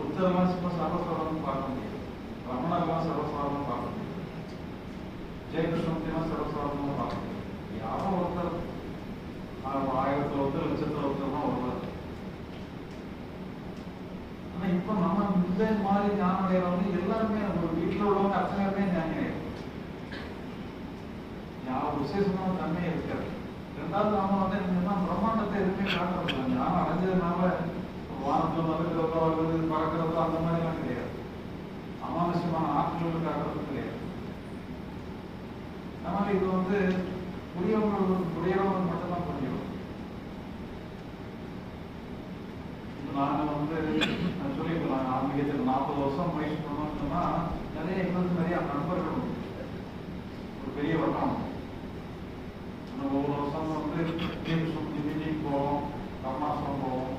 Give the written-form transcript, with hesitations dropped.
புத்தரெல்லாம் சும்மா சர்வசாதாரணம் பார்க்க முடியாது, ரமணர்லாம் சர்வசாதாரணம் பார்க்க முடியாது, ஜெயகிருஷ்ணமூர்த்திலாம் சர்வசாதாரணமாக பார்க்க முடியாது. யாரோ ஒருத்தர், ஆயிரத்துல ஒருத்தர், லட்சத்துல ஒருத்தர் தான் வருவார். ஆனா இப்ப நம்ம இந்த மாதிரி ஞானம் அடைகிறவங்க எல்லாருமே நம்ம வீட்டுல உள்ளவங்க அத்தனை பேருமே ஞானியாயிரும். யாரும் விசேஷமான தன்மையே இருக்காது. ரெண்டாவது நாம வந்து என்னன்னா பிரம்மாண்டத்தை எதுவுமே காட்டுறது ஞானம் அடைஞ்சதுனால வானத்துல நடக்கிறதோ அல்லது பறக்கிறதோ அந்த மாதிரி எல்லாம் கிடையாது. அமானுஷ்யமான ஆற்றல்கள் காட்டுறது கிடையாது. அதனால இது வந்து புரியவங்க மட்டும்தான் புரியும். நாங்க வந்து சொல்லிக்கலாம், ஆன்மீகத்தில் 40 வருஷம் முயற்சி பண்ணோம்னு சொன்னா எங்களுக்கு நிறைய நண்பர்கள் உண்டு. ஒரு பெரிய வட்டம். ஒவ்வொரு வருஷம் வந்து போவோம், கர்மாசனம் போவோம்.